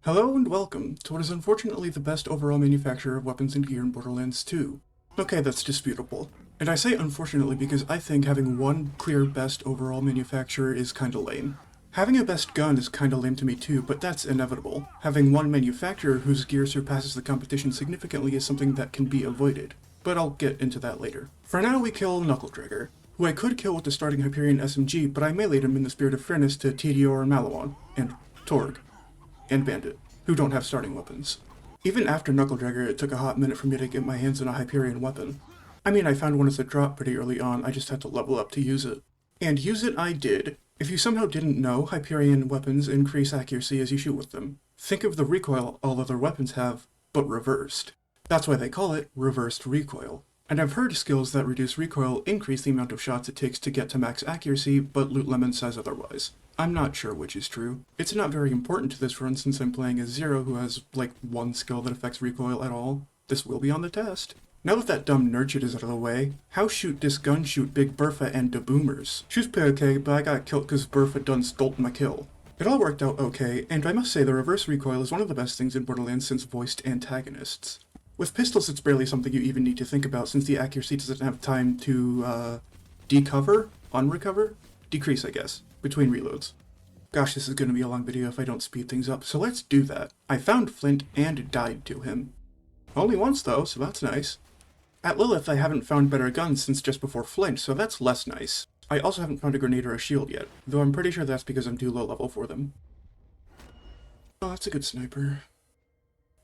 Hello and welcome to what is unfortunately the best overall manufacturer of weapons and gear in Borderlands 2. Okay, that's disputable. And I say unfortunately because I think having one clear best overall manufacturer is kinda lame. Having a best gun is kinda lame to me too, but that's inevitable. Having one manufacturer whose gear surpasses the competition significantly is something that can be avoided. But I'll get into that later. For now we kill Knuckledragger, who I could kill with the starting Hyperion SMG, but I meleeed him in the spirit of fairness to Tedior and Malawan, and Torg, and Bandit, who don't have starting weapons. Even after Knuckledragger, it took a hot minute for me to get my hands on a Hyperion weapon. I mean, I found one as a drop pretty early on, I just had to level up to use it. And use it I did. If you somehow didn't know, Hyperion weapons increase accuracy as you shoot with them. Think of the recoil all other weapons have, but reversed. That's why they call it reversed recoil. And I've heard skills that reduce recoil increase the amount of shots it takes to get to max accuracy, but Loot Lemon says otherwise. I'm not sure which is true. It's not very important to this run since I'm playing as Zero who has, like, one skill that affects recoil at all. This will be on the test. Now that dumb nerd shit is out of the way, how shoot this gun shoot Big Bertha and the boomers? She was pretty okay, but I got killed cause Bertha done stole my kill. It all worked out okay, and I must say the reverse recoil is one of the best things in Borderlands since voiced antagonists. With pistols it's barely something you even need to think about since the accuracy doesn't have time to, decover? Unrecover? Decrease, I guess, between reloads. Gosh, this is gonna be a long video if I don't speed things up, so let's do that. I found Flint and died to him. Only once though, so that's nice. At Lilith I haven't found better guns since just before Flint, so that's less nice. I also haven't found a grenade or a shield yet, though I'm pretty sure that's because I'm too low level for them. Oh, that's a good sniper.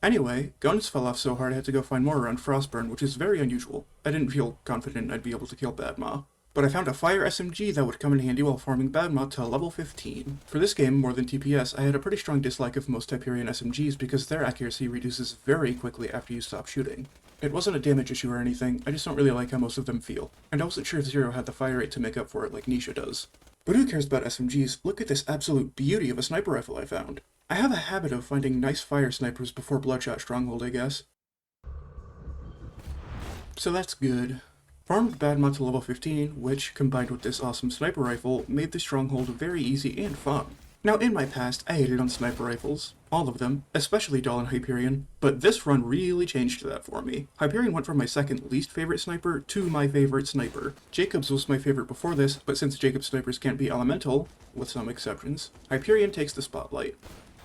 Anyway, guns fell off so hard I had to go find more around Frostburn, which is very unusual. I didn't feel confident I'd be able to kill Badma. But I found a fire SMG that would come in handy while farming Badma to level 15. For this game, more than TPS, I had a pretty strong dislike of most Hyperion SMGs because their accuracy reduces very quickly after you stop shooting. It wasn't a damage issue or anything, I just don't really like how most of them feel. And I wasn't sure if Zero had the fire rate to make up for it like Nisha does. But who cares about SMGs? Look at this absolute beauty of a sniper rifle I found. I have a habit of finding nice fire snipers before Bloodshot Stronghold, I guess. So that's good. Farmed Badma to level 15, which, combined with this awesome sniper rifle, made the Stronghold very easy and fun. Now in my past, I hated on sniper rifles. All of them, especially Doll and Hyperion, but this run really changed that for me. Hyperion went from my second least favorite sniper to my favorite sniper. Jacob's was my favorite before this, but since Jacob's snipers can't be elemental, with some exceptions, Hyperion takes the spotlight.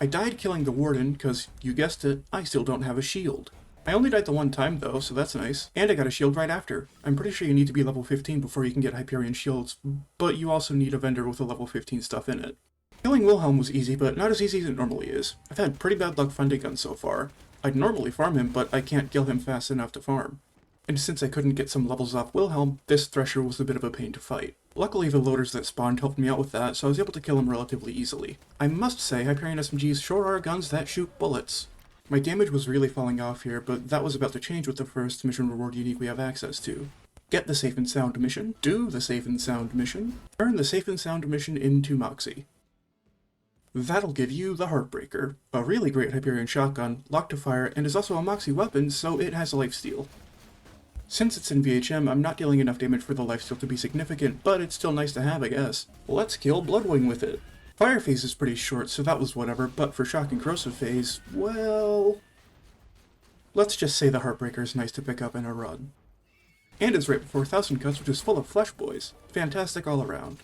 I died killing the Warden, cause, you guessed it, I still don't have a shield. I only died the one time though, so that's nice. And I got a shield right after. I'm pretty sure you need to be level 15 before you can get Hyperion shields, but you also need a vendor with a level 15 stuff in it. Killing Wilhelm was easy, but not as easy as it normally is. I've had pretty bad luck finding guns so far. I'd normally farm him, but I can't kill him fast enough to farm. And since I couldn't get some levels off Wilhelm, this Thresher was a bit of a pain to fight. Luckily the loaders that spawned helped me out with that, so I was able to kill him relatively easily. I must say, Hyperion SMGs sure are guns that shoot bullets. My damage was really falling off here, but that was about to change with the first mission reward unique we have access to. Get the Safe and Sound mission, do the Safe and Sound mission, turn the Safe and Sound mission into Moxie. That'll give you the Heartbreaker, a really great Hyperion shotgun, locked to fire, and is also a Moxie weapon, so it has a lifesteal. Since it's NVHM, I'm not dealing enough damage for the lifesteal to be significant, but it's still nice to have, I guess. Let's kill Bloodwing with it. Fire phase is pretty short, so that was whatever, but for Shock and Corrosive phase, well... let's just say the Heartbreaker is nice to pick up in a run. And it's right before 1000 Cuts, which is full of Flesh Boys. Fantastic all around.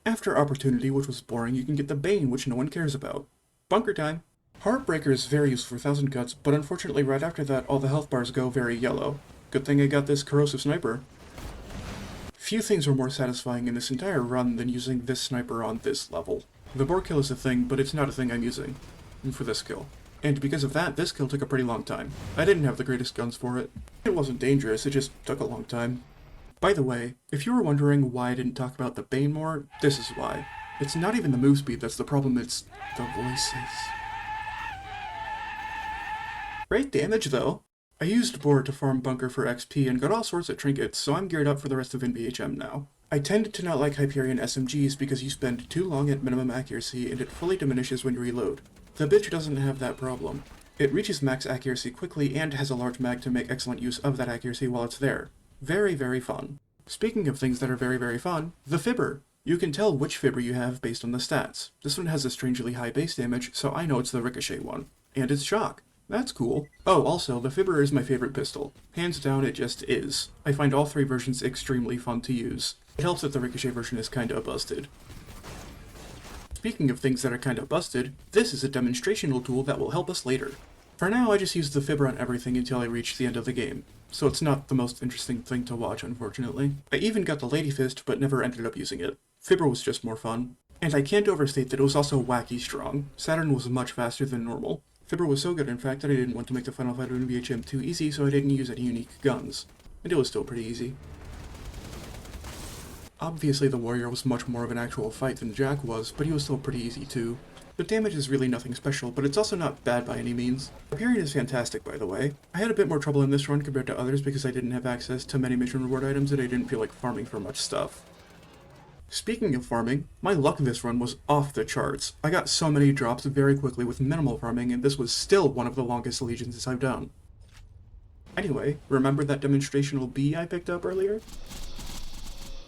After Opportunity, which was boring, you can get the Bane, which no one cares about. Bunker time! Heartbreaker is very useful for 1000 Cuts, but unfortunately right after that all the health bars go very yellow. Good thing I got this Corrosive Sniper. Few things were more satisfying in this entire run than using this sniper on this level. The boar kill is a thing, but it's not a thing I'm using for this kill. And because of that, this kill took a pretty long time. I didn't have the greatest guns for it. It wasn't dangerous, it just took a long time. By the way, if you were wondering why I didn't talk about the Bane more, this is why. It's not even the move speed that's the problem, it's the voices. Great damage though. I used Boar to farm Bunker for XP and got all sorts of trinkets, so I'm geared up for the rest of NVHM now. I tend to not like Hyperion SMGs because you spend too long at minimum accuracy and it fully diminishes when you reload. The bitch doesn't have that problem. It reaches max accuracy quickly and has a large mag to make excellent use of that accuracy while it's there. Very, very fun. Speaking of things that are very, very fun, the Fibber. You can tell which fibber you have based on the stats. This one has a strangely high base damage, so I know it's the ricochet one. And it's shock. That's cool. Oh, also, the fibber is my favorite pistol. Hands down, it just is. I find all three versions extremely fun to use. It helps that the ricochet version is kinda busted. Speaking of things that are kinda busted, this is a demonstrational tool that will help us later. For now, I just use the fibber on everything until I reach the end of the game, so it's not the most interesting thing to watch, unfortunately. I even got the Lady Fist, but never ended up using it. Fibber was just more fun. And I can't overstate that it was also wacky strong. Saturn was much faster than normal. Fibber was so good, in fact, that I didn't want to make the final fight of NVHM too easy, so I didn't use any unique guns. And it was still pretty easy. Obviously the warrior was much more of an actual fight than Jack was, but he was still pretty easy too. The damage is really nothing special, but it's also not bad by any means. Hyperion is fantastic, by the way. I had a bit more trouble in this run compared to others because I didn't have access to many mission reward items and I didn't feel like farming for much stuff. Speaking of farming, my luck this run was off the charts. I got so many drops very quickly with minimal farming, and this was still one of the longest allegiances I've done. Anyway, remember that demonstrational bee I picked up earlier?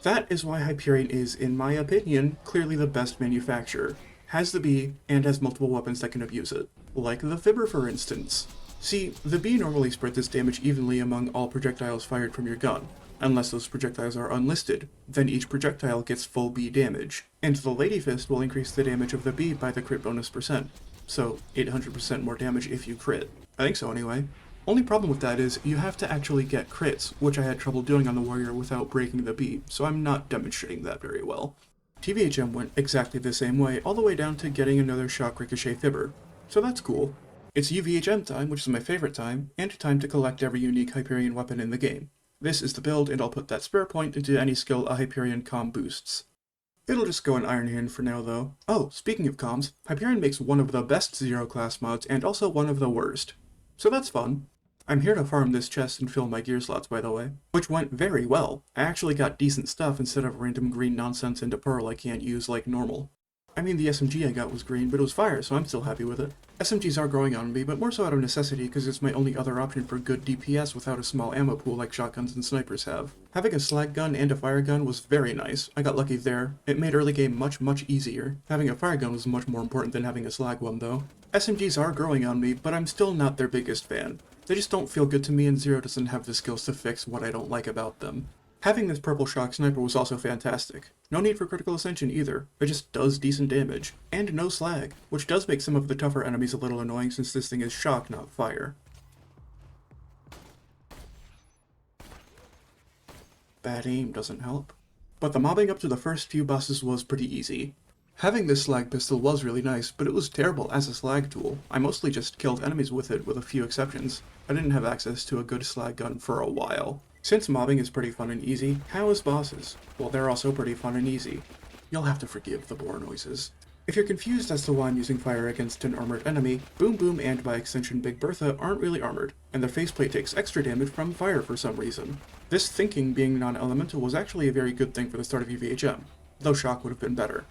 That is why Hyperion is, in my opinion, clearly the best manufacturer. Has the bee, and has multiple weapons that can abuse it. Like the fibber, for instance. See, the bee normally spreads its damage evenly among all projectiles fired from your gun. Unless those projectiles are unlisted, then each projectile gets full bee damage. And the Lady Fist will increase the damage of the bee by the crit bonus percent. So, 800% more damage if you crit. I think so anyway. Only problem with that is, you have to actually get crits, which I had trouble doing on the warrior without breaking the bee, so I'm not demonstrating that very well. TVHM went exactly the same way, all the way down to getting another shock ricochet fibber. So that's cool. It's UVHM time, which is my favorite time, and time to collect every unique Hyperion weapon in the game. This is the build, and I'll put that spare point into any skill a Hyperion comm boosts. It'll just go in Iron Hand for now though. Oh, speaking of comms, Hyperion makes one of the best Zero class mods, and also one of the worst. So that's fun. I'm here to farm this chest and fill my gear slots, by the way. Which went very well. I actually got decent stuff instead of random green nonsense into pearl I can't use like normal. I mean, the SMG I got was green, but it was fire, so I'm still happy with it. SMGs are growing on me, but more so out of necessity because it's my only other option for good DPS without a small ammo pool like shotguns and snipers have. Having a slag gun and a fire gun was very nice. I got lucky there. It made early game much easier. Having a fire gun was much more important than having a slag one though. SMGs are growing on me, but I'm still not their biggest fan. They just don't feel good to me, and Zero doesn't have the skills to fix what I don't like about them. Having this purple shock sniper was also fantastic. No need for critical ascension either, it just does decent damage. And no slag, which does make some of the tougher enemies a little annoying since this thing is shock, not fire. Bad aim doesn't help. But the mobbing up to the first few bosses was pretty easy. Having this slag pistol was really nice, but it was terrible as a slag tool. I mostly just killed enemies with it with a few exceptions. I didn't have access to a good slag gun for a while. Since mobbing is pretty fun and easy, how is bosses? Well, they're also pretty fun and easy. You'll have to forgive the bore noises. If you're confused as to why I'm using fire against an armored enemy, Boom Boom and by extension Big Bertha aren't really armored, and their faceplate takes extra damage from fire for some reason. This thinking being non-elemental was actually a very good thing for the start of UVHM, though shock would have been better.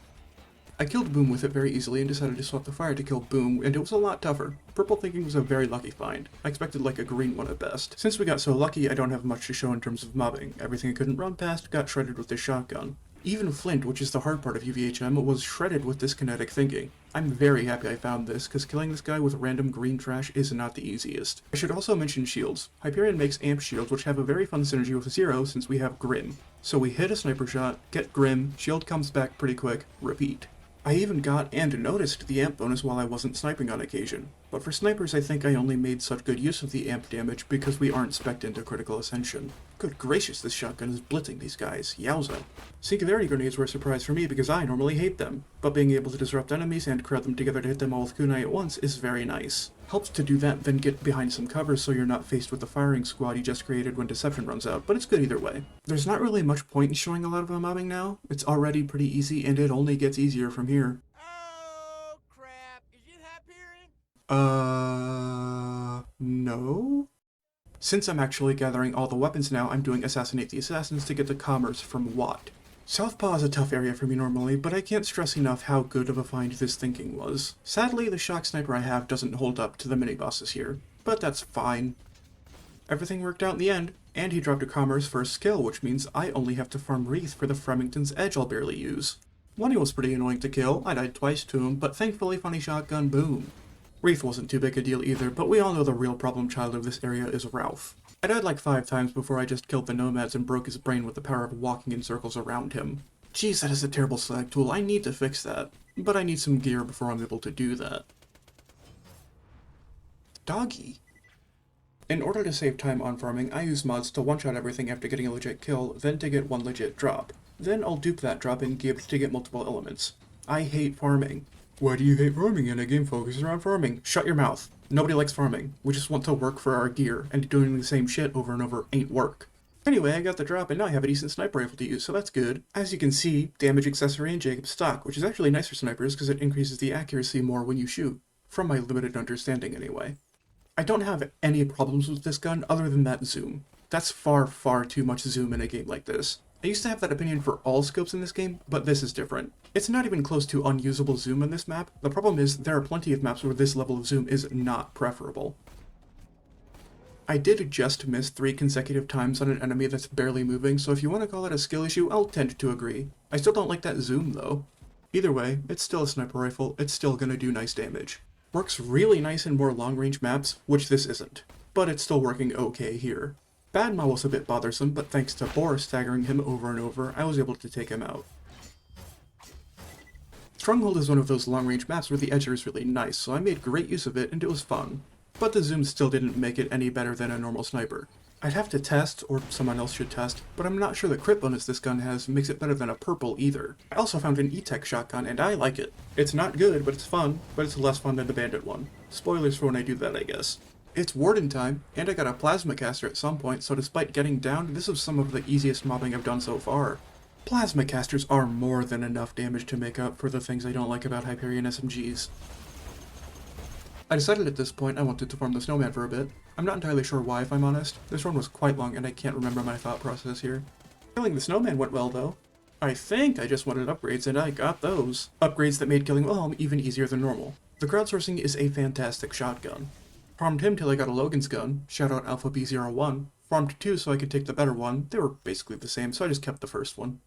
I killed Boom with it very easily and decided to swap the fire to kill Boom, and it was a lot tougher. Purple thinking was a very lucky find. I expected like a green one at best. Since we got so lucky, I don't have much to show in terms of mobbing. Everything I couldn't run past got shredded with this shotgun. Even Flint, which is the hard part of UVHM, was shredded with this kinetic thinking. I'm very happy I found this, because killing this guy with random green trash is not the easiest. I should also mention shields. Hyperion makes amp shields, which have a very fun synergy with Zero since we have Grim. So we hit a sniper shot, get Grim, shield comes back pretty quick, repeat. I even got and noticed the amp bonus while I wasn't sniping on occasion, but for snipers I think I only made such good use of the amp damage because we aren't spec'd into critical ascension. Good gracious, this shotgun is blitzing these guys, yowza. Singularity grenades were a surprise for me because I normally hate them, but being able to disrupt enemies and crowd them together to hit them all with kunai at once is very nice. Helps to do that, then get behind some cover so you're not faced with the firing squad you just created when Deception runs out, but it's good either way. There's not really much point in showing a lot of the mobbing now. It's already pretty easy and it only gets easier from here. Oh crap, is it Hyperion? No? Since I'm actually gathering all the weapons now, I'm doing Assassinate the Assassins to get the commerce from Watt. Southpaw is a tough area for me normally, but I can't stress enough how good of a find this thinking was. Sadly, the shock sniper I have doesn't hold up to the mini-bosses here, but that's fine. Everything worked out in the end. And he dropped a commerce first skill, which means I only have to farm Wreath for the Fremington's Edge I'll barely use. One was pretty annoying to kill, I died twice to him, but thankfully funny shotgun, boom. Wreath wasn't too big a deal either, but we all know the real problem child of this area is Ralph. I died like 5 times before I just killed the nomads and broke his brain with the power of walking in circles around him. Jeez, that is a terrible slag tool, I need to fix that. But I need some gear before I'm able to do that. Doggy. In order to save time on farming, I use mods to one-shot everything after getting a legit kill, then to get one legit drop. Then I'll dupe that drop in Gibbed to get multiple elements. I hate farming. Why do you hate farming in a game focused around farming? Shut your mouth. Nobody likes farming. We just want to work for our gear, and doing the same shit over and over ain't work. Anyway, I got the drop and now I have a decent sniper rifle to use, so that's good. As you can see, damage accessory in Jacob's stock, which is actually nice for snipers because it increases the accuracy more when you shoot. From my limited understanding anyway. I don't have any problems with this gun other than that zoom. That's far, far too much zoom in a game like this. I used to have that opinion for all scopes in this game, but this is different. It's not even close to unusable zoom in this map. The problem is there are plenty of maps where this level of zoom is not preferable. I did just miss 3 consecutive times on an enemy that's barely moving, so if you want to call it a skill issue, I'll tend to agree. I still don't like that zoom though. Either way, it's still a sniper rifle, it's still gonna do nice damage. Works really nice in more long-range maps, which this isn't, but it's still working okay here. Badma was a bit bothersome, but thanks to Boris staggering him over and over, I was able to take him out. Stronghold is one of those long-range maps where the edge is really nice, so I made great use of it and it was fun. But the zoom still didn't make it any better than a normal sniper. I'd have to test, or someone else should test, but I'm not sure the crit bonus this gun has makes it better than a purple either. I also found an E-Tech shotgun, and I like it. It's not good, but it's fun, but it's less fun than the bandit one. Spoilers for when I do that, I guess. It's warden time, and I got a plasma caster at some point, so despite getting downed, this was some of the easiest mobbing I've done so far. Plasma casters are more than enough damage to make up for the things I don't like about Hyperion SMGs. I decided at this point I wanted to farm the snowman for a bit. I'm not entirely sure why, if I'm honest. This run was quite long and I can't remember my thought process here. Killing the snowman went well though. I think I just wanted upgrades and I got those. Upgrades that made killing Wilhelm even easier than normal. The crowdsourcing is a fantastic shotgun. Farmed him till I got a Logan's gun, shoutout Alpha B01. Farmed 2 so I could take the better one. They were basically the same, so I just kept the first one.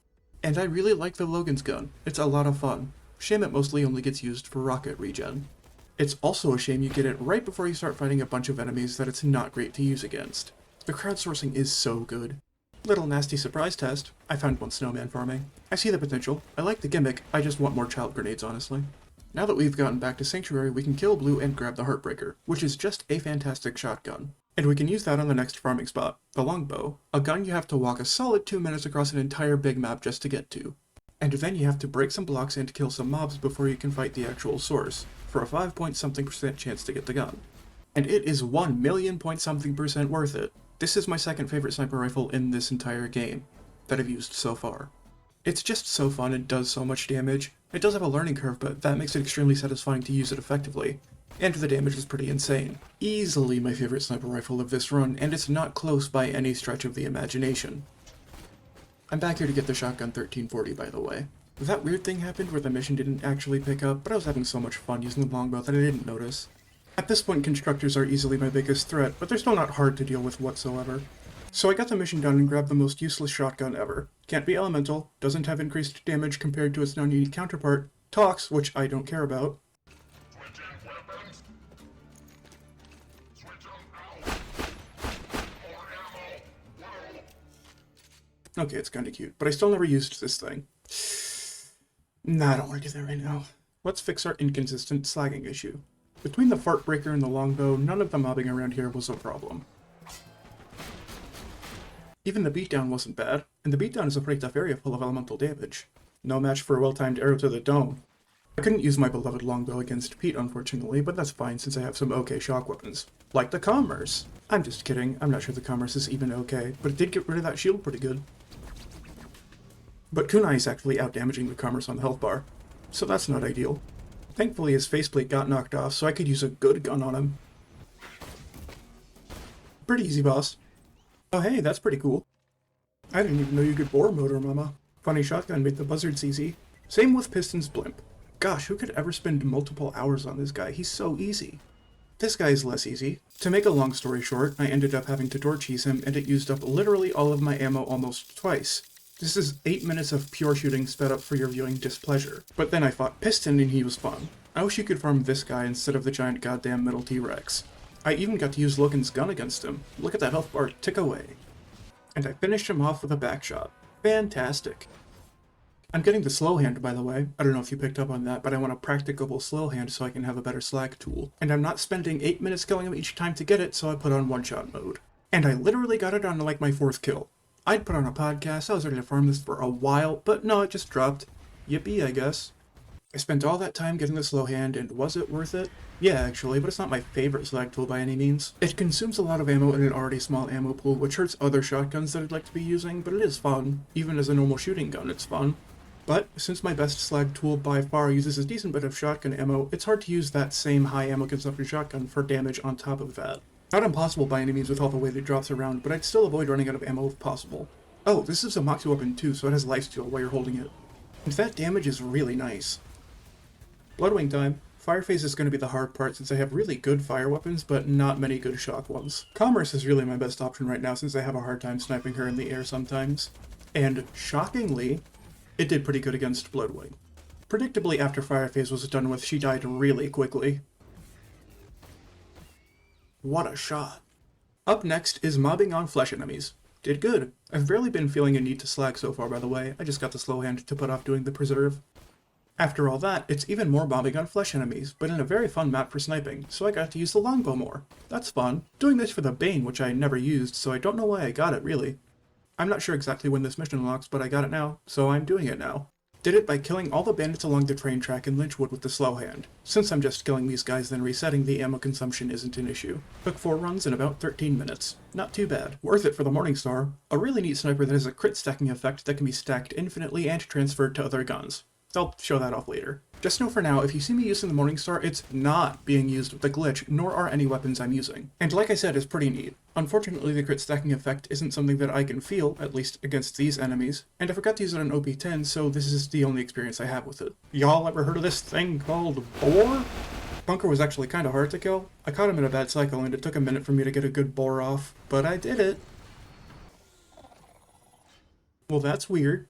And I really like the Logan's gun. It's a lot of fun. Shame it mostly only gets used for rocket regen. It's also a shame you get it right before you start fighting a bunch of enemies that it's not great to use against. The crowdsourcing is so good. Little nasty surprise test. I found one snowman farming. I see the potential. I like the gimmick. I just want more child grenades, honestly. Now that we've gotten back to Sanctuary, we can kill Blue and grab the Heartbreaker, which is just a fantastic shotgun. And we can use that on the next farming spot, the Longbow, a gun you have to walk a solid 2 minutes across an entire big map just to get to. And then you have to break some blocks and kill some mobs before you can fight the actual source, for a 5-point-something% chance to get the gun. And it is 1,000,000-point-something% worth it. This is my second favorite sniper rifle in this entire game, that I've used so far. It's just so fun and does so much damage. It does have a learning curve, but that makes it extremely satisfying to use it effectively. And the damage is pretty insane. Easily my favorite sniper rifle of this run, and it's not close by any stretch of the imagination. I'm back here to get the shotgun 1340, by the way. That weird thing happened where the mission didn't actually pick up, but I was having so much fun using the longbow that I didn't notice. At this point, constructors are easily my biggest threat, but they're still not hard to deal with whatsoever. So I got the mission done and grabbed the most useless shotgun ever. Can't be elemental, doesn't have increased damage compared to its non-unique counterpart, talks, which I don't care about. Okay, it's kinda cute, but I still never used this thing. Nah, I don't want to do that right now. Let's fix our inconsistent slagging issue. Between the Fartbreaker and the Longbow, none of the mobbing around here was a problem. Even the beatdown wasn't bad, and the beatdown is a pretty tough area full of elemental damage. No match for a well-timed arrow to the dome. I couldn't use my beloved Longbow against Pete, unfortunately, but that's fine since I have some okay shock weapons. Like the Commerce! I'm just kidding, I'm not sure the Commerce is even okay, but it did get rid of that shield pretty good. But Kunai is actually out-damaging the Commerce on the health bar, so that's not ideal. Thankfully his faceplate got knocked off, so I could use a good gun on him. Pretty easy, boss. Oh hey, that's pretty cool. I didn't even know you could bore motor, mama. Funny shotgun made the buzzards easy. Same with Piston's blimp. Gosh, who could ever spend multiple hours on this guy? He's so easy. This guy is less easy. To make a long story short, I ended up having to door cheese him, and it used up literally all of my ammo almost twice. This is 8 minutes of pure shooting sped up for your viewing displeasure. But then I fought Piston and he was fun. I wish you could farm this guy instead of the giant goddamn metal T-Rex. I even got to use Logan's gun against him. Look at that health bar tick away. And I finished him off with a back shot. Fantastic. I'm getting the slow hand, by the way. I don't know if you picked up on that, but I want a practicable slow hand so I can have a better slag tool. And I'm not spending 8 minutes killing him each time to get it, so I put on one-shot mode. And I literally got it on like my 4th kill. I'd put on a podcast, I was ready to farm this for a while, but no, it just dropped. Yippee, I guess. I spent all that time getting the slow hand, and was it worth it? Yeah, actually, but it's not my favorite slag tool by any means. It consumes a lot of ammo in an already small ammo pool, which hurts other shotguns that I'd like to be using, but it is fun. Even as a normal shooting gun, it's fun. But, since my best slag tool by far uses a decent bit of shotgun ammo, it's hard to use that same high ammo consumption shotgun for damage on top of that. Not impossible by any means with all the way that it drops around, but I'd still avoid running out of ammo if possible. Oh, this is a Moxie weapon too, so it has lifesteal while you're holding it. And that damage is really nice. Bloodwing time. Fire phase is going to be the hard part since I have really good fire weapons, but not many good shock ones. Commerce is really my best option right now since I have a hard time sniping her in the air sometimes. And, shockingly, it did pretty good against Bloodwing. Predictably, after Fire Phase was done with, she died really quickly. What a shot. Up next is mobbing on flesh enemies. Did good. I've barely been feeling a need to slag so far, by the way. I just got the slow hand to put off doing the preserve. After all that, it's even more mobbing on flesh enemies, but in a very fun map for sniping, so I got to use the longbow more. That's fun. Doing this for the Bane, which I never used, so I don't know why I got it, really. I'm not sure exactly when this mission unlocks, but I got it now, so I'm doing it now. Did it by killing all the bandits along the train track in Lynchwood with the slow hand. Since I'm just killing these guys then resetting, the ammo consumption isn't an issue. Took 4 runs in about 13 minutes. Not too bad. Worth it for the Morningstar. A really neat sniper that has a crit stacking effect that can be stacked infinitely and transferred to other guns. I'll show that off later. Just know for now, if you see me using the Morningstar, it's not being used with the glitch, nor are any weapons I'm using. And like I said, it's pretty neat. Unfortunately, the crit stacking effect isn't something that I can feel, at least against these enemies, and I forgot to use it on OP10, so this is the only experience I have with it. Y'all ever heard of this thing called Boar? Bunker was actually kinda hard to kill. I caught him in a bad cycle, and it took a minute for me to get a good boar off, but I did it. Well, that's weird.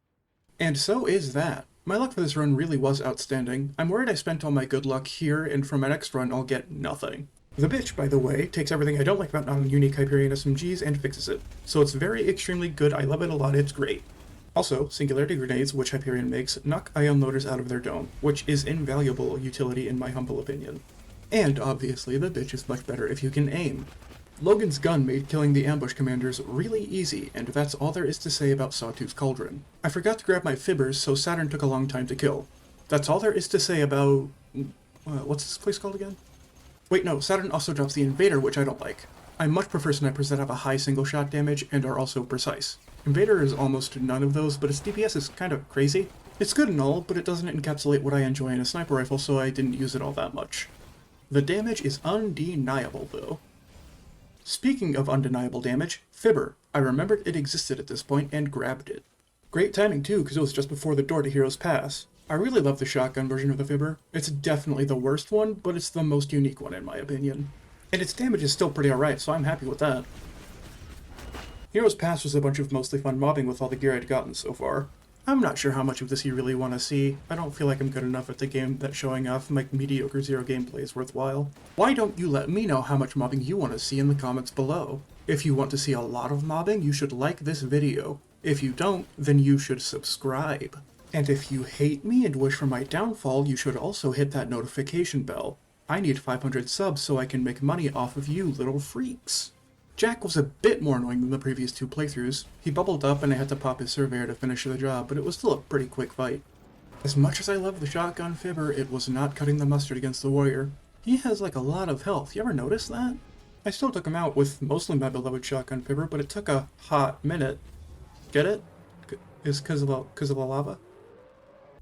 And so is that. My luck for this run really was outstanding. I'm worried I spent all my good luck here, and for my next run I'll get nothing. The bitch, by the way, takes everything I don't like about non-unique Hyperion SMGs and fixes it. So it's very extremely good, I love it a lot, it's great. Also, Singularity Grenades, which Hyperion makes, knock ion loaders out of their dome, which is invaluable utility in my humble opinion. And obviously, the bitch is much better if you can aim. Logan's gun made killing the ambush commanders really easy, and that's all there is to say about Sawtooth's Cauldron. I forgot to grab my fibbers, so Saturn took a long time to kill. That's all there is to say about... what's this place called again? Wait, no, Saturn also drops the Invader, which I don't like. I much prefer snipers that have a high single shot damage and are also precise. Invader is almost none of those, but its DPS is kind of crazy. It's good and all, but it doesn't encapsulate what I enjoy in a sniper rifle, so I didn't use it all that much. The damage is undeniable, though. Speaking of undeniable damage, Fibber. I remembered it existed at this point and grabbed it. Great timing too, because it was just before the door to Hero's Pass. I really love the shotgun version of the Fibber. It's definitely the worst one, but it's the most unique one in my opinion. And its damage is still pretty alright, so I'm happy with that. Hero's Pass was a bunch of mostly fun mobbing with all the gear I'd gotten so far. I'm not sure how much of this you really want to see. I don't feel like I'm good enough at the game that showing off my mediocre zero gameplay is worthwhile. Why don't you let me know how much mobbing you want to see in the comments below? If you want to see a lot of mobbing, you should like this video. If you don't, then you should subscribe. And if you hate me and wish for my downfall, you should also hit that notification bell. I need 500 subs so I can make money off of you little freaks. Jack was a bit more annoying than the previous 2 playthroughs. He bubbled up and I had to pop his surveyor to finish the job, but it was still a pretty quick fight. As much as I love the shotgun Fibber, it was not cutting the mustard against the warrior. He has like a lot of health, you ever notice that? I still took him out with mostly my beloved shotgun Fibber, but it took a hot minute. Get it? Is cause of the lava?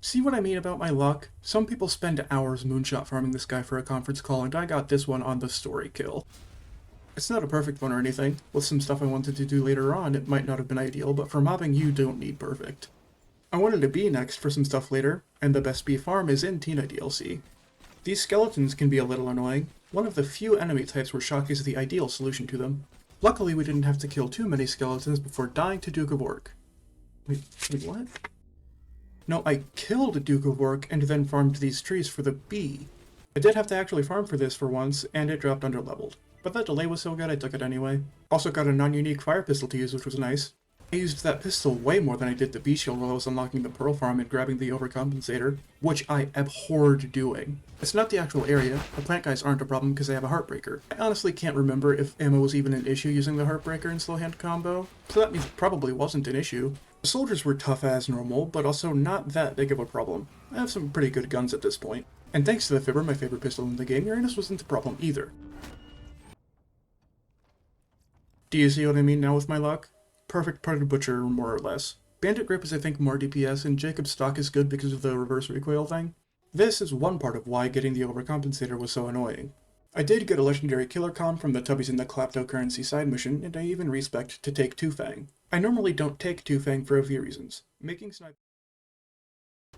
See what I mean about my luck? Some people spend hours moonshot farming this guy for a conference call, and I got this one on the story kill. It's not a perfect one or anything. With some stuff I wanted to do later on, it might not have been ideal, but for mobbing you don't need perfect. I wanted a bee next for some stuff later, and the best bee farm is in Tina DLC. These skeletons can be a little annoying. One of the few enemy types where shock is the ideal solution to them. Luckily, we didn't have to kill too many skeletons before dying to Duke of Orc. Wait, what? No, I killed Duke of Orc and then farmed these trees for the bee. I did have to actually farm for this for once, and it dropped underleveled. But that delay was so good I took it anyway. Also got a non-unique fire pistol to use, which was nice. I used that pistol way more than I did the bee shield while I was unlocking the pearl farm and grabbing the overcompensator, which I abhorred doing. It's not the actual area. The plant guys aren't a problem because they have a heartbreaker. I honestly can't remember if ammo was even an issue using the heartbreaker and slow hand combo, so that means it probably wasn't an issue. The soldiers were tough as normal, but also not that big of a problem. I have some pretty good guns at this point. And thanks to the Fibber, my favorite pistol in the game, Uranus wasn't a problem either. Do you see what I mean now with my luck? Perfect Predator Butcher, more or less. Bandit Grip is I think more DPS, and Jacob's Stock is good because of the reverse recoil thing. This is one part of why getting the overcompensator was so annoying. I did get a legendary killer com from the Tubbies in the Claptocurrency side mission, and I even respect to take Two Fang. I normally don't take Two Fang for a few reasons. Making snipe.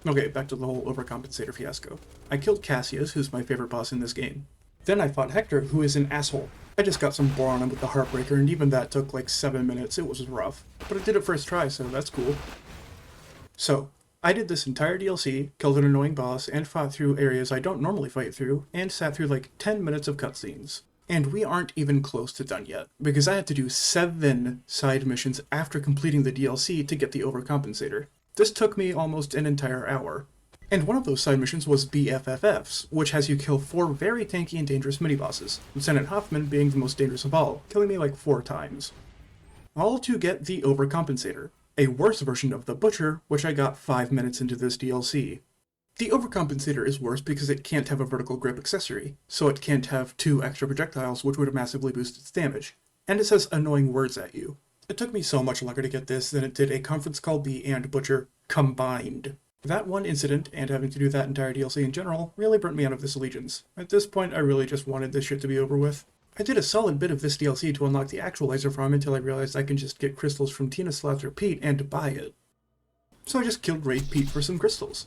Okay, back to the whole overcompensator fiasco. I killed Cassius, who's my favorite boss in this game. Then I fought Hector, who is an asshole. I just got some bore on him with the Heartbreaker, and even that took like 7 minutes. It was rough. But I did it first try, so that's cool. So, I did this entire DLC, killed an annoying boss, and fought through areas I don't normally fight through, and sat through like 10 minutes of cutscenes. And we aren't even close to done yet, because I had to do 7 side missions after completing the DLC to get the overcompensator. This took me almost an entire hour. And one of those side missions was BFFFs, which has you kill 4 very tanky and dangerous mini-bosses, Lieutenant Hoffman being the most dangerous of all, killing me like 4 times. All to get the overcompensator, a worse version of the Butcher, which I got 5 minutes into this DLC. The overcompensator is worse because it can't have a vertical grip accessory, so it can't have 2 extra projectiles which would massively boost its damage, and it says annoying words at you. It took me so much longer to get this than it did a conference call Bee and Butcher combined. That one incident, and having to do that entire DLC in general, really burnt me out of this allegiance. At this point, I really just wanted this shit to be over with. I did a solid bit of this DLC to unlock the actualizer farm until I realized I can just get crystals from Tina Slots or Pete and buy it. So I just killed Raid Pete for some crystals.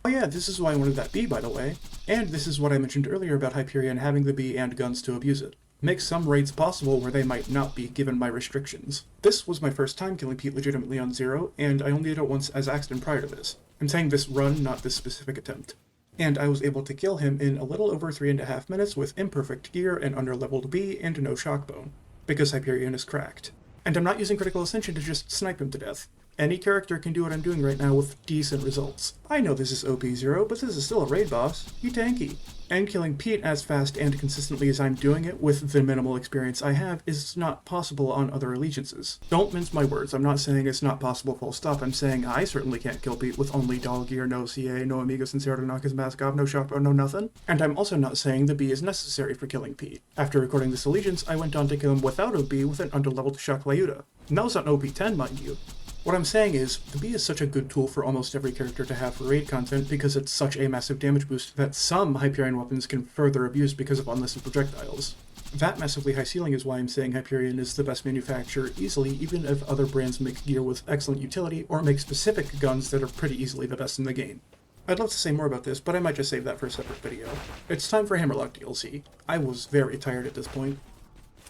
Oh yeah, this is why I wanted that bee, by the way. And this is what I mentioned earlier about Hyperion having the bee and guns to abuse it. Makes some raids possible where they might not be given my restrictions. This was my first time killing Pete legitimately on Zero, and I only did it once as accident prior to this. I'm saying this run, not this specific attempt. And I was able to kill him in a little over 3.5 minutes with imperfect gear, an underleveled bee, and no shockbone. Because Hyperion is cracked. And I'm not using Critical Ascension to just snipe him to death. Any character can do what I'm doing right now with decent results. I know this is OP0, but this is still a raid boss. You tanky. And killing Pete as fast and consistently as I'm doing it with the minimal experience I have is not possible on other allegiances. Don't mince my words, I'm not saying it's not possible full stop, I'm saying I certainly can't kill Pete with only doll gear, no CA, no Amiga Sincero to knock his mask off, no shockbone, no nothing. And I'm also not saying the bee is necessary for killing Pete. After recording this allegiance, I went on to kill him without a bee with an underleveled Shock Lyuda. And that was on OP10, mind you. What I'm saying is, the bee is such a good tool for almost every character to have for raid content because it's such a massive damage boost that some Hyperion weapons can further abuse because of unlisted projectiles. That massively high ceiling is why I'm saying Hyperion is the best manufacturer easily, even if other brands make gear with excellent utility or make specific guns that are pretty easily the best in the game. I'd love to say more about this, but I might just save that for a separate video. It's time for Hammerlock DLC. I was very tired at this point.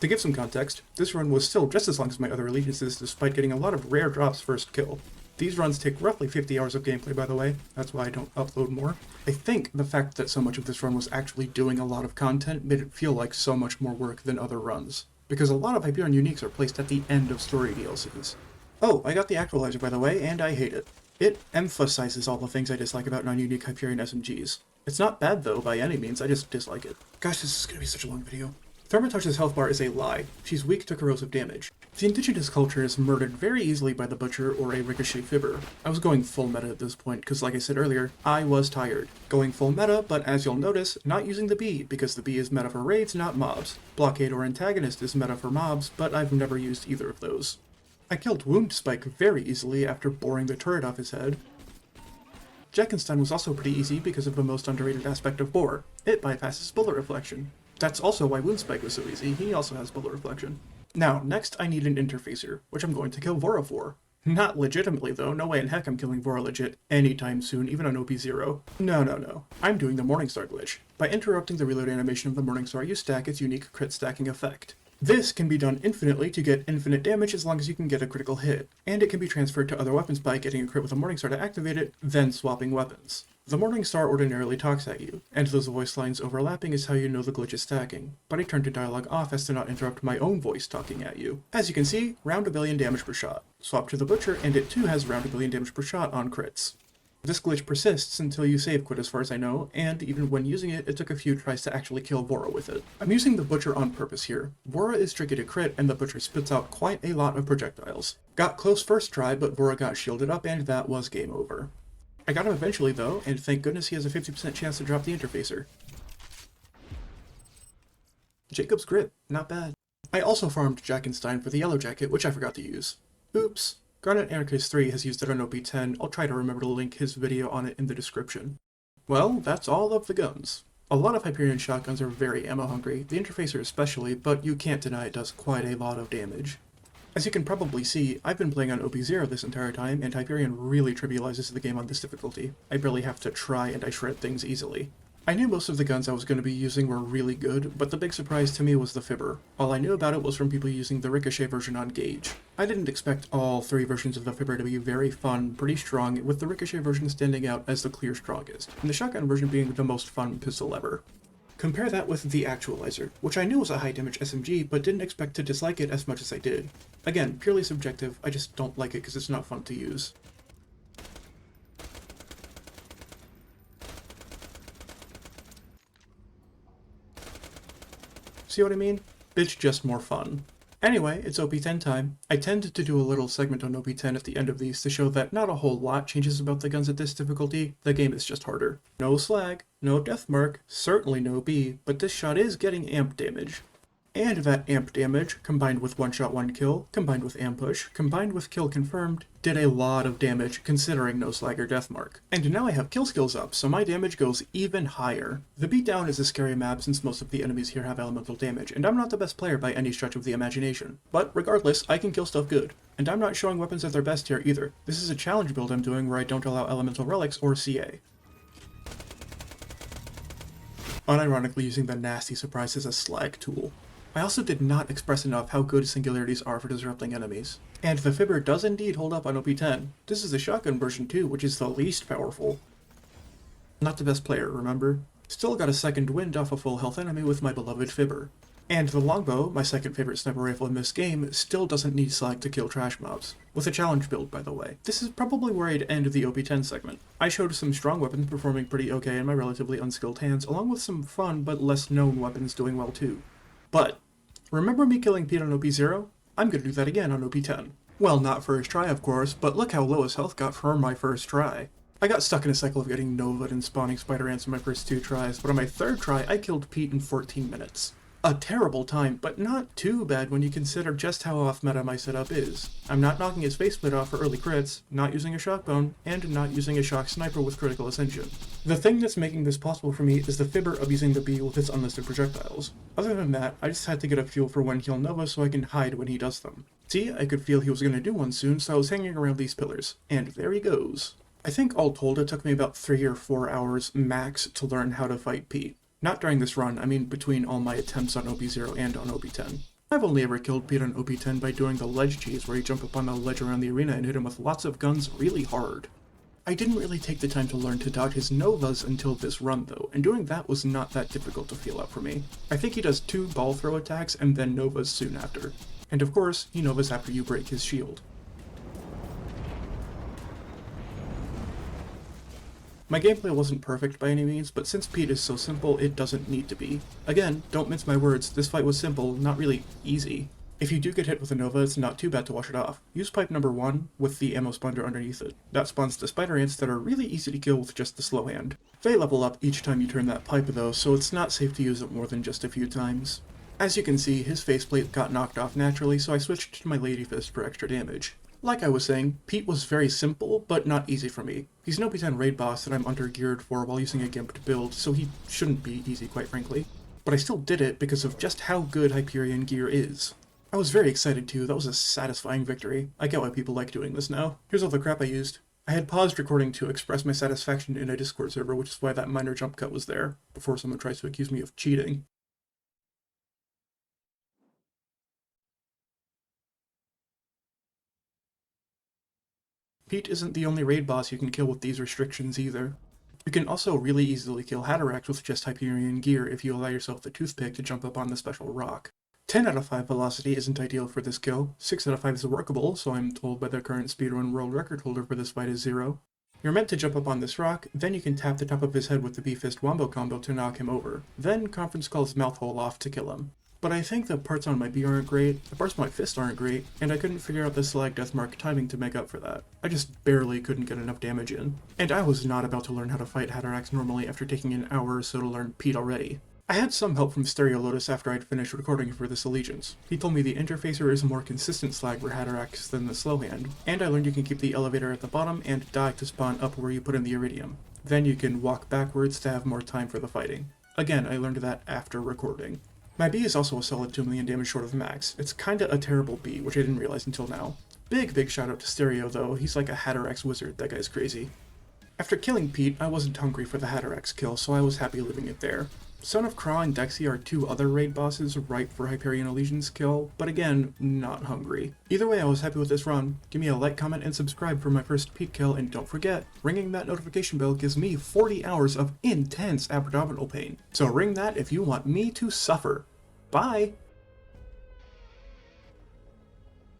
To give some context, this run was still just as long as my other allegiances despite getting a lot of rare drops first kill. These runs take roughly 50 hours of gameplay, by the way, that's why I don't upload more. I think the fact that so much of this run was actually doing a lot of content made it feel like so much more work than other runs, because a lot of Hyperion uniques are placed at the end of story DLCs. Oh, I got the actualizer by the way, and I hate it. It emphasizes all the things I dislike about non-unique Hyperion SMGs. It's not bad though, by any means, I just dislike it. Gosh, this is gonna be such a long video. Thermitosh's health bar is a lie. She's weak to corrosive damage. The indigenous culture is murdered very easily by the Butcher or a Ricochet Fibber. I was going full meta at this point, because like I said earlier, I was tired. Going full meta, but as you'll notice, not using the bee, because the bee is meta for raids, not mobs. Blockade or Antagonist is meta for mobs, but I've never used either of those. I killed Wound Spike very easily after boring the turret off his head. Jeckenstein was also pretty easy because of the most underrated aspect of Boar. It bypasses bullet reflection. That's also why Wound Spike was so easy, he also has bullet reflection. Now, next I need an interfacer, which I'm going to kill Vora for. Not legitimately though, no way in heck I'm killing Vora legit anytime soon, even on OP0. No. I'm doing the Morningstar glitch. By interrupting the reload animation of the Morningstar, you stack its unique crit stacking effect. This can be done infinitely to get infinite damage as long as you can get a critical hit, and it can be transferred to other weapons by getting a crit with a Morningstar to activate it, then swapping weapons. The Morningstar ordinarily talks at you, and those voice lines overlapping is how you know the glitch is stacking, but I turned the dialogue off as to not interrupt my own voice talking at you. As you can see, round a billion damage per shot. Swap to the Butcher, and it too has round a billion damage per shot on crits. This glitch persists until you save quit as far as I know, and even when using it, it took a few tries to actually kill Vora with it. I'm using the Butcher on purpose here. Vora is tricky to crit, and the Butcher spits out quite a lot of projectiles. Got close first try, but Vora got shielded up, and that was game over. I got him eventually though, and thank goodness he has a 50% chance to drop the interfacer. Jacob's Grip, not bad. I also farmed Jackenstein for the yellow jacket, which I forgot to use. Oops. Garnet Anarchist 3 has used it on OP10, I'll try to remember to link his video on it in the description. Well, that's all of the guns. A lot of Hyperion shotguns are very ammo hungry, the interfacer especially, but you can't deny it does quite a lot of damage. As you can probably see, I've been playing on OP0 this entire time, and Hyperion really trivializes the game on this difficulty. I barely have to try and I shred things easily. I knew most of the guns I was going to be using were really good, but the big surprise to me was the Fibber. All I knew about it was from people using the Ricochet version on Gauge. I didn't expect all three versions of the Fibber to be very fun, pretty strong, with the Ricochet version standing out as the clear strongest, and the shotgun version being the most fun pistol ever. Compare that with the Actualizer, which I knew was a high damage SMG, but didn't expect to dislike it as much as I did. Again, purely subjective, I just don't like it because it's not fun to use. See what I mean? It's just more fun. Anyway, it's OP10 time. I tend to do a little segment on OP10 at the end of these to show that not a whole lot changes about the guns at this difficulty, the game is just harder. No slag, no death mark, certainly no B, but this shot is getting amp damage. And that amp damage, combined with one shot one kill, combined with ampush, combined with kill confirmed, did a lot of damage considering no slag or death mark. And now I have kill skills up, so my damage goes even higher. The beatdown is a scary map since most of the enemies here have elemental damage, and I'm not the best player by any stretch of the imagination. But regardless, I can kill stuff good. And I'm not showing weapons at their best here either. This is a challenge build I'm doing where I don't allow elemental relics or CA. Unironically using the nasty surprise as a slag tool. I also did not express enough how good singularities are for disrupting enemies. And the Fibber does indeed hold up on OP10. This is the shotgun version too, which is the least powerful. Not the best player, remember? Still got a second wind off a full health enemy with my beloved Fibber. And the longbow, my second favorite sniper rifle in this game, still doesn't need slag to kill trash mobs. With a challenge build, by the way. This is probably where I'd end the OP10 segment. I showed some strong weapons performing pretty okay in my relatively unskilled hands, along with some fun but less known weapons doing well too. But remember me killing Pete on OP0? I'm gonna do that again on OP10. Well, not first try of course, but look how low his health got for my first try. I got stuck in a cycle of getting Nova'd and spawning spider ants in my first two tries, but on my third try I killed Pete in 14 minutes. A terrible time, but not too bad when you consider just how off meta my setup is. I'm not knocking his faceplate off for early crits, not using a shockbone, and not using a shock sniper with critical ascension. The thing that's making this possible for me is the Fibber of using the B with its unlisted projectiles. Other than that, I just had to get a fuel for when he'll Nova so I can hide when he does them. See, I could feel he was going to do one soon, so I was hanging around these pillars. And there he goes. I think all told it took me about 3 or 4 hours max to learn how to fight Pete. Not during this run, I mean between all my attempts on OP0 and on OP10. I've only ever killed Pete on OP10 by doing the ledge cheese where you jump up on a ledge around the arena and hit him with lots of guns really hard. I didn't really take the time to learn to dodge his Novas until this run though, and doing that was not that difficult to feel out for me. I think he does 2 ball throw attacks and then Novas soon after. And of course, he Novas after you break his shield. My gameplay wasn't perfect by any means, but since Pete is so simple, it doesn't need to be. Again, don't mince my words, this fight was simple, not really easy. If you do get hit with a Nova, it's not too bad to wash it off. Use pipe number 1 with the ammo spawner underneath it. That spawns the spider ants that are really easy to kill with just the slow hand. They level up each time you turn that pipe though, so it's not safe to use it more than just a few times. As you can see, his faceplate got knocked off naturally, so I switched to my Lady Fist for extra damage. Like I was saying, Pete was very simple, but not easy for me. He's an OP10 raid boss that I'm under-geared for while using a gimped build, so he shouldn't be easy quite frankly. But I still did it because of just how good Hyperion gear is. I was very excited too, that was a satisfying victory. I get why people like doing this now. Here's all the crap I used. I had paused recording to express my satisfaction in a Discord server, which is why that minor jump cut was there, before someone tries to accuse me of cheating. Pete isn't the only raid boss you can kill with these restrictions either. You can also really easily kill Hatterax with just Hyperion gear if you allow yourself the toothpick to jump up on the special rock. 10 out of 5 velocity isn't ideal for this kill, 6 out of 5 is workable, so I'm told by the current speedrun world record holder for this fight is 0. You're meant to jump up on this rock, then you can tap the top of his head with the B-Fist Wombo combo to knock him over, then conference call his mouth hole off to kill him. But I think the parts on my B aren't great, the parts on my fist aren't great, and I couldn't figure out the Slag Deathmark timing to make up for that. I just barely couldn't get enough damage in. And I was not about to learn how to fight Hatterax normally after taking an hour or so to learn Pete already. I had some help from Stereo Lotus after I'd finished recording for this Allegiance. He told me the Interfacer is a more consistent slag for Hatterax than the Slowhand, and I learned you can keep the elevator at the bottom and die to spawn up where you put in the Iridium. Then you can walk backwards to have more time for the fighting. Again, I learned that after recording. My B is also a solid 2 million damage short of max. It's kinda a terrible B, which I didn't realize until now. Big shout out to Stereo though, he's like a Hatterax wizard, that guy's crazy. After killing Pete, I wasn't hungry for the Hatterax kill, so I was happy leaving it there. Son of Kra and Dexy are 2 other raid bosses ripe for Hyperion Allegiance kill, but again, not hungry. Either way, I was happy with this run. Give me a like, comment, and subscribe for my first Pete kill, and don't forget, ringing that notification bell gives me 40 hours of intense abdominal pain. So ring that if you want me to suffer. Bye!